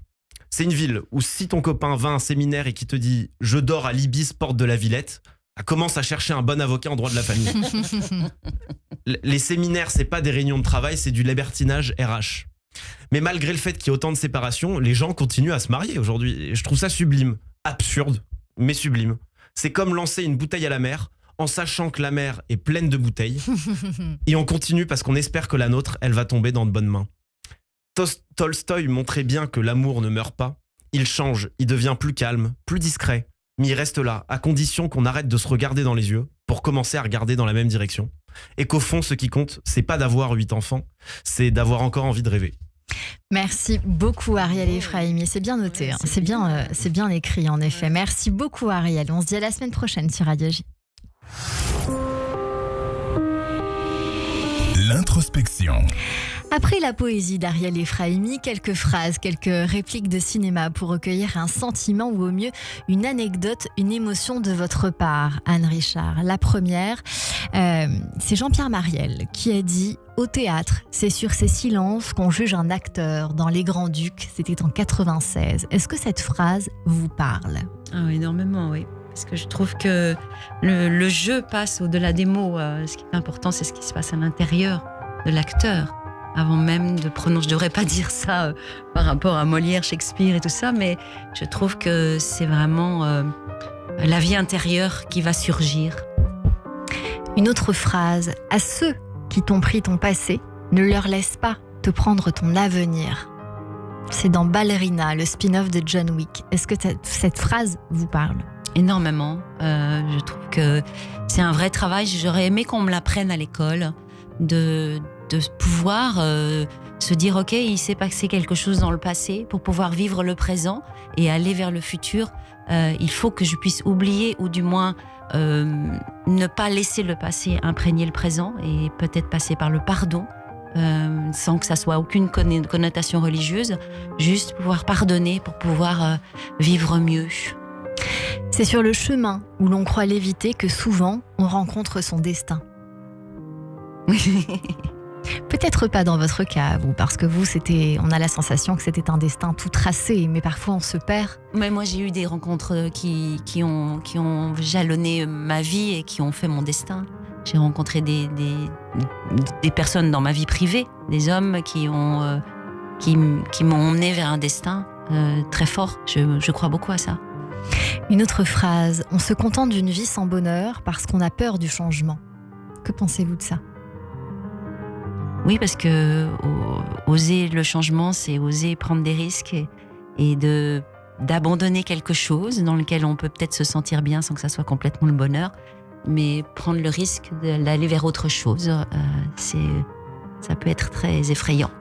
c'est une ville où si ton copain va à un séminaire et qui te dit « Je dors à l'Ibis, porte de la Villette », commence à chercher un bon avocat en droit de la famille. Les séminaires, c'est pas des réunions de travail, c'est du libertinage RH. Mais malgré le fait qu'il y ait autant de séparations, les gens continuent à se marier aujourd'hui. Et je trouve ça sublime. Absurde, mais sublime. C'est comme lancer une bouteille à la mer en sachant que la mer est pleine de bouteilles. Et on continue parce qu'on espère que la nôtre, elle va tomber dans de bonnes mains. Tolstoï montrait bien que l'amour ne meurt pas. Il change, il devient plus calme, plus discret. Mais il reste là, à condition qu'on arrête de se regarder dans les yeux pour commencer à regarder dans la même direction. Et qu'au fond, ce qui compte, c'est pas d'avoir 8 enfants, c'est d'avoir encore envie de rêver. Merci beaucoup Ariel et Efraïmi, c'est bien noté, hein. C'est bien écrit en effet. Merci beaucoup Ariel, on se dit à la semaine prochaine sur Radio J. L'introspection. Après la poésie d'Ariel Efraïmi, quelques phrases, quelques répliques de cinéma pour recueillir un sentiment ou au mieux une anecdote, une émotion de votre part, Anne Richard. La première, c'est Jean-Pierre Mariel qui a dit « Au théâtre, c'est sur ces silences qu'on juge un acteur. Dans Les Grands-Ducs, c'était en 96. » Est-ce que cette phrase vous parle ? Ah, énormément, oui. Parce que je trouve que le jeu passe au-delà des mots. Ce qui est important, c'est ce qui se passe à l'intérieur de l'acteur. Avant même de prononcer, je devrais pas dire ça par rapport à Molière, Shakespeare et tout ça, mais je trouve que c'est vraiment la vie intérieure qui va surgir. Une autre phrase, à ceux qui t'ont pris ton passé, ne leur laisse pas te prendre ton avenir. C'est dans Ballerina, le spin-off de John Wick. Est-ce que cette phrase vous parle ? Énormément. Je trouve que c'est un vrai travail. J'aurais aimé qu'on me l'apprenne à l'école, de pouvoir se dire ok, il s'est passé quelque chose dans le passé pour pouvoir vivre le présent et aller vers le futur. Il faut que je puisse oublier ou du moins ne pas laisser le passé imprégner le présent et peut-être passer par le pardon sans que ça soit aucune connotation religieuse, juste pouvoir pardonner pour pouvoir vivre mieux. C'est sur le chemin où l'on croit l'éviter que souvent on rencontre son destin. Peut-être pas dans votre cas, vous, parce que vous, on a la sensation que c'était un destin tout tracé, mais parfois on se perd. Mais moi, j'ai eu des rencontres qui ont jalonné ma vie et qui ont fait mon destin. J'ai rencontré des personnes dans ma vie privée, des hommes qui m'ont emmené vers un destin très fort. Je crois beaucoup à ça. Une autre phrase, on se contente d'une vie sans bonheur parce qu'on a peur du changement. Que pensez-vous de ça ? Oui, parce que oser le changement, c'est oser prendre des risques et d'abandonner quelque chose dans lequel on peut peut-être se sentir bien sans que ça soit complètement le bonheur, mais prendre le risque d'aller vers autre chose, ça peut être très effrayant.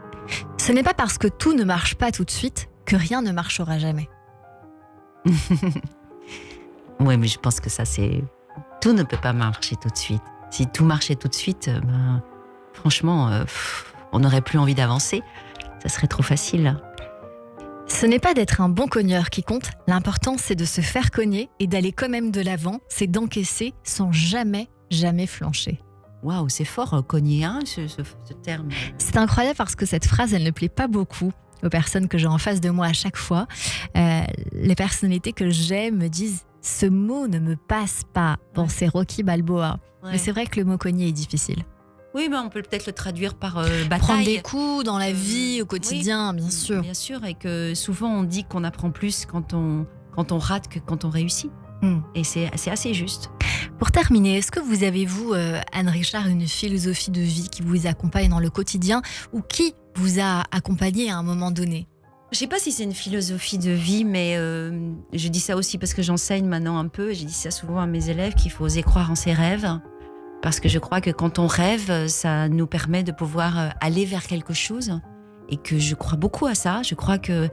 Ce n'est pas parce que tout ne marche pas tout de suite que rien ne marchera jamais. Oui, mais je pense que ça, tout ne peut pas marcher tout de suite. Si tout marchait tout de suite, franchement, on n'aurait plus envie d'avancer. Ça serait trop facile. Ce n'est pas d'être un bon cogneur qui compte. L'important, c'est de se faire cogner et d'aller quand même de l'avant. C'est d'encaisser sans jamais flancher. Waouh, c'est fort, cogner, hein, ce terme. C'est incroyable parce que cette phrase, elle ne plaît pas beaucoup aux personnes que j'ai en face de moi à chaque fois. Les personnalités que j'aime me disent « ce mot ne me passe pas ». Bon, c'est Rocky Balboa. Ouais. Mais c'est vrai que le mot cogner est difficile. Oui, mais on peut peut-être le traduire par bataille. Prendre des coups dans la vie, au quotidien, Oui, bien sûr. Bien sûr, et que souvent on dit qu'on apprend plus quand on rate que quand on réussit. Et c'est assez juste. Pour terminer, est-ce que vous avez, vous, Anne Richard, une philosophie de vie qui vous accompagne dans le quotidien ou qui vous a accompagné à un moment donné ? Je ne sais pas si c'est une philosophie de vie, mais je dis ça aussi parce que j'enseigne maintenant un peu. J'ai dit ça souvent à mes élèves qu'il faut oser croire en ses rêves. Parce que je crois que quand on rêve, ça nous permet de pouvoir aller vers quelque chose. Et que je crois beaucoup à ça. Je crois que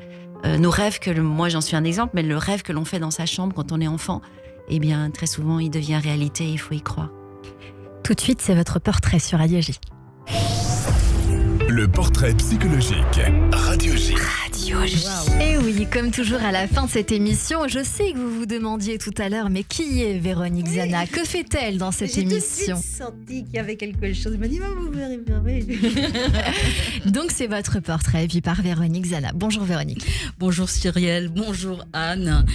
nos rêves, moi j'en suis un exemple, mais le rêve que l'on fait dans sa chambre quand on est enfant, eh bien très souvent il devient réalité et il faut y croire. Tout de suite, c'est votre portrait sur Radio J. Le portrait psychologique. Radio J. Radio J. Et oui, comme toujours à la fin de cette émission, je sais que vous vous demandiez tout à l'heure, mais qui est Véronique Zana ? Que fait-elle dans cette émission ? J'ai tout de suite senti qu'il y avait quelque chose. Il m'a dit, vous verrez. Donc c'est votre portrait vu par Véronique Zana. Bonjour Véronique. Bonjour Cyrielle, bonjour Anne.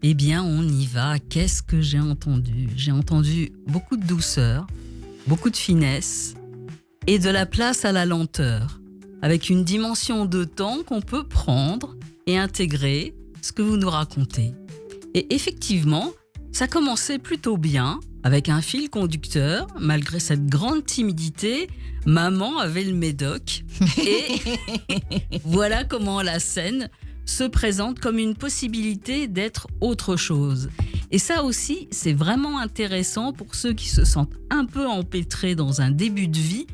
Eh bien, on y va. Qu'est-ce que j'ai entendu ? J'ai entendu beaucoup de douceur, beaucoup de finesse et de la place à la lenteur, avec une dimension de temps qu'on peut prendre et intégrer ce que vous nous racontez. Et effectivement, ça commençait plutôt bien, avec un fil conducteur. Malgré cette grande timidité, maman avait le médoc. Et voilà comment la scène se présente comme une possibilité d'être autre chose. Et ça aussi, c'est vraiment intéressant pour ceux qui se sentent un peu empêtrés dans un début de vie.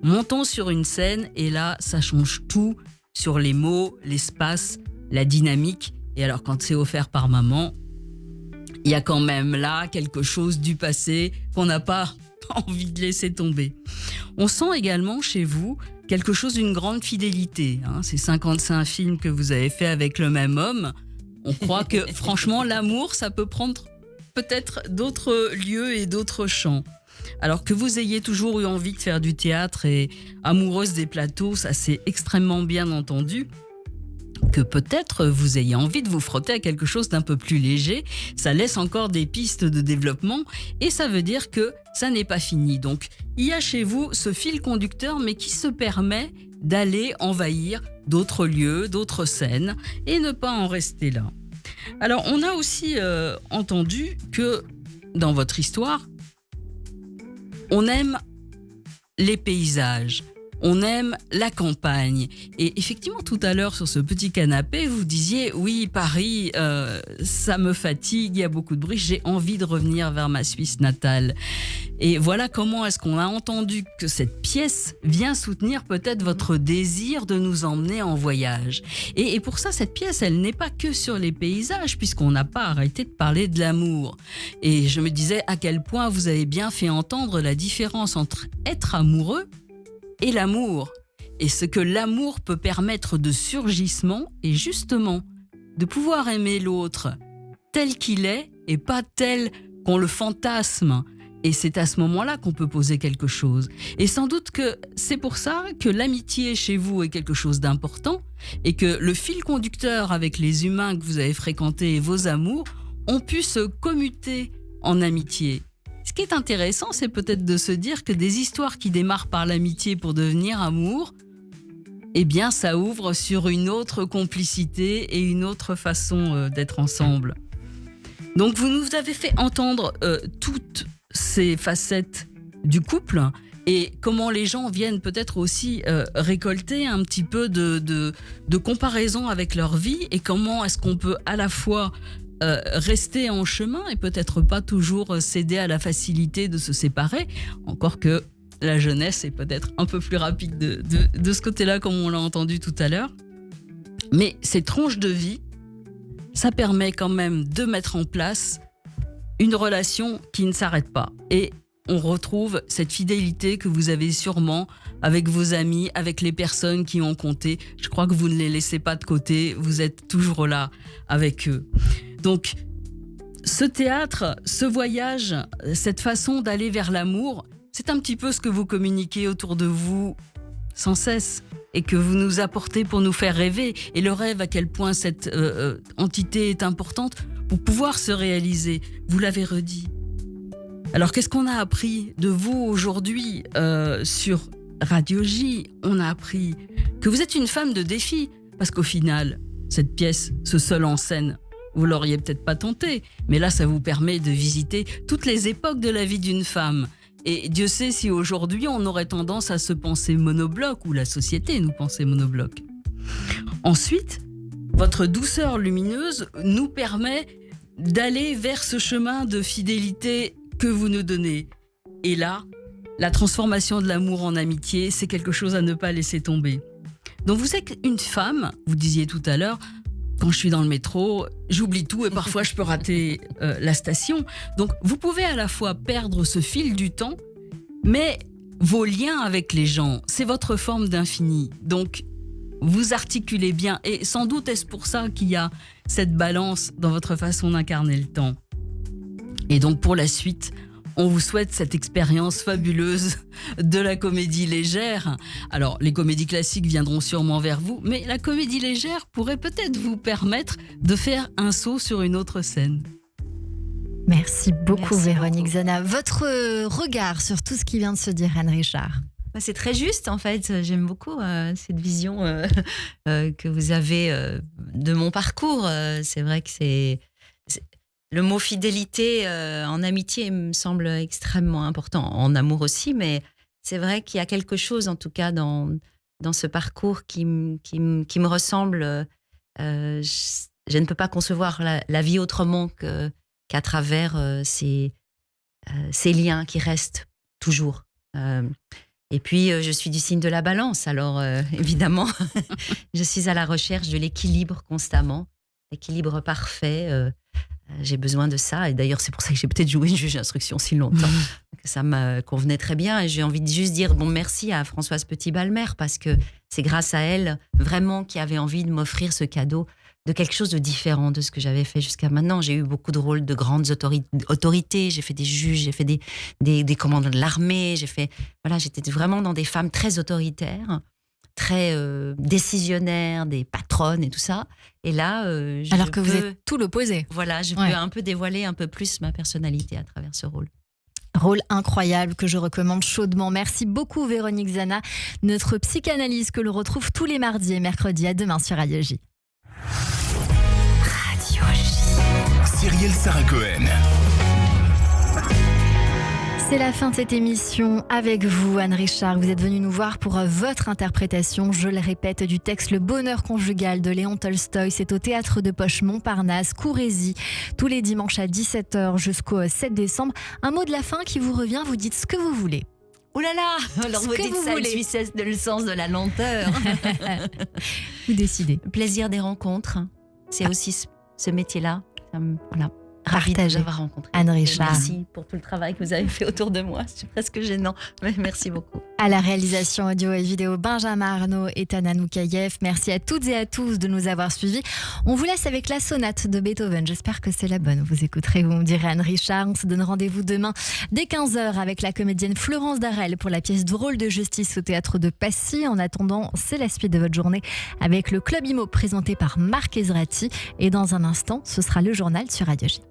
Montons sur une scène et là, ça change tout sur les mots, l'espace, la dynamique. Et alors, quand c'est offert par maman, il y a quand même là quelque chose du passé qu'on n'a pas envie de laisser tomber. On sent également chez vous quelque chose d'une grande fidélité. Ces 55 films que vous avez fait avec le même homme, on croit que franchement, l'amour, ça peut prendre peut-être d'autres lieux et d'autres champs. Alors que vous ayez toujours eu envie de faire du théâtre et amoureuse des plateaux, ça c'est extrêmement bien entendu. Que peut-être vous ayez envie de vous frotter à quelque chose d'un peu plus léger, ça laisse encore des pistes de développement et ça veut dire que ça n'est pas fini. Donc il y a chez vous ce fil conducteur mais qui se permet d'aller envahir d'autres lieux, d'autres scènes et ne pas en rester là. Alors on a aussi entendu que dans votre histoire, on aime les paysages, on aime la campagne. Et effectivement, tout à l'heure, sur ce petit canapé, vous disiez « Oui, Paris, ça me fatigue, il y a beaucoup de bruit, j'ai envie de revenir vers ma Suisse natale. » Et voilà comment est-ce qu'on a entendu que cette pièce vient soutenir peut-être votre désir de nous emmener en voyage. Et pour ça, cette pièce, elle n'est pas que sur les paysages, puisqu'on n'a pas arrêté de parler de l'amour. Et je me disais à quel point vous avez bien fait entendre la différence entre être amoureux et l'amour. Et ce que l'amour peut permettre de surgissement et justement de pouvoir aimer l'autre tel qu'il est et pas tel qu'on le fantasme. Et c'est à ce moment-là qu'on peut poser quelque chose. Et sans doute que c'est pour ça que l'amitié chez vous est quelque chose d'important et que le fil conducteur avec les humains que vous avez fréquentés et vos amours ont pu se commuter en amitié. Ce qui est intéressant, c'est peut-être de se dire que des histoires qui démarrent par l'amitié pour devenir amour, eh bien, ça ouvre sur une autre complicité et une autre façon d'être ensemble. Donc, vous nous avez fait entendre toutes ces facettes du couple et comment les gens viennent peut-être aussi récolter un petit peu de comparaison avec leur vie et comment est-ce qu'on peut à la fois rester en chemin et peut-être pas toujours céder à la facilité de se séparer, encore que la jeunesse est peut-être un peu plus rapide de ce côté-là comme on l'a entendu tout à l'heure. Mais ces tranches de vie, ça permet quand même de mettre en place une relation qui ne s'arrête pas. Et on retrouve cette fidélité que vous avez sûrement avec vos amis, avec les personnes qui ont compté. Je crois que vous ne les laissez pas de côté, vous êtes toujours là avec eux. Donc, ce théâtre, ce voyage, cette façon d'aller vers l'amour, c'est un petit peu ce que vous communiquez autour de vous sans cesse. et que vous nous apportez pour nous faire rêver. Et le rêve, à quel point cette entité est importante pour pouvoir se réaliser. Vous l'avez redit. Alors, qu'est-ce qu'on a appris de vous aujourd'hui sur Radio J? On a appris que vous êtes une femme de défi, parce qu'au final, cette pièce, ce seul en scène, vous l'auriez peut-être pas tenté, mais là, ça vous permet de visiter toutes les époques de la vie d'une femme. Et Dieu sait si aujourd'hui, on aurait tendance à se penser monobloc, ou la société nous pensait monobloc. Ensuite, votre douceur lumineuse nous permet d'aller vers ce chemin de fidélité que vous nous donnez. Et là, la transformation de l'amour en amitié, c'est quelque chose à ne pas laisser tomber. Donc vous êtes une femme, vous disiez tout à l'heure, quand je suis dans le métro, j'oublie tout et parfois je peux rater la station. Donc vous pouvez à la fois perdre ce fil du temps, mais vos liens avec les gens, c'est votre forme d'infini. Donc vous articulez bien et sans doute est-ce pour ça qu'il y a cette balance dans votre façon d'incarner le temps. Et donc pour la suite, on vous souhaite cette expérience fabuleuse de la comédie légère. Alors, les comédies classiques viendront sûrement vers vous, mais la comédie légère pourrait peut-être vous permettre de faire un saut sur une autre scène. Merci beaucoup, Véronique Zana. Votre regard sur tout ce qui vient de se dire, Anne Richard? C'est très juste, en fait. J'aime beaucoup cette vision que vous avez de mon parcours. C'est vrai que c'est... Le mot fidélité en amitié me semble extrêmement important, en amour aussi, mais c'est vrai qu'il y a quelque chose, en tout cas, dans ce parcours qui me ressemble. Je ne peux pas concevoir la vie autrement qu'à travers ces liens qui restent toujours. Et puis, je suis du signe de la balance, alors évidemment, je suis à la recherche de l'équilibre constamment, l'équilibre parfait. J'ai besoin de ça, et d'ailleurs c'est pour ça que j'ai peut-être joué une juge d'instruction si longtemps, que ça me convenait très bien, et j'ai envie de juste dire merci à Françoise Petit-Balmer, parce que c'est grâce à elle vraiment qui avait envie de m'offrir ce cadeau de quelque chose de différent de ce que j'avais fait jusqu'à maintenant. J'ai eu beaucoup de rôles de grandes autorités, j'ai fait des juges, j'ai fait des commandants de l'armée, j'étais vraiment dans des femmes très autoritaires, très décisionnaires, des patronnes et tout ça. Et là, alors que vous êtes tout l'opposé. Voilà, je peux un peu dévoiler un peu plus ma personnalité à travers ce rôle. Rôle incroyable que je recommande chaudement. Merci beaucoup, Véronique Zana, notre psychanalyse que l'on retrouve tous les mardis et mercredis. À demain sur Radio J. Radio J. Cyrielle Sarah Cohen. C'est la fin de cette émission avec vous, Anne Richard. Vous êtes venue nous voir pour votre interprétation, je le répète, du texte Le Bonheur conjugal de Léon Tolstoï. C'est au Théâtre de Poche Montparnasse, Courrézy, tous les dimanches à 17h jusqu'au 7 décembre. Un mot de la fin qui vous revient, vous dites ce que vous voulez. Oh là là, alors vous dites ça, je suis cesse de le sens de la lenteur. Vous décidez. Le plaisir des rencontres, c'est aussi ce métier-là. Voilà. Ravie de vous avoir rencontré. Anne Richard. Merci pour tout le travail que vous avez fait autour de moi. C'est presque gênant, mais merci beaucoup. À la réalisation audio et vidéo, Benjamin Arnaud et Tana Noukaïev. Merci à toutes et à tous de nous avoir suivis. On vous laisse avec la sonate de Beethoven. J'espère que c'est la bonne. Vous écouterez, vous me direz, Anne Richard. On se donne rendez-vous demain dès 15h avec la comédienne Florence Darel pour la pièce Drôle de justice au Théâtre de Passy. En attendant, c'est la suite de votre journée avec le Club Imo présenté par Marc Ezrati. Et dans un instant, ce sera le journal sur Radio J.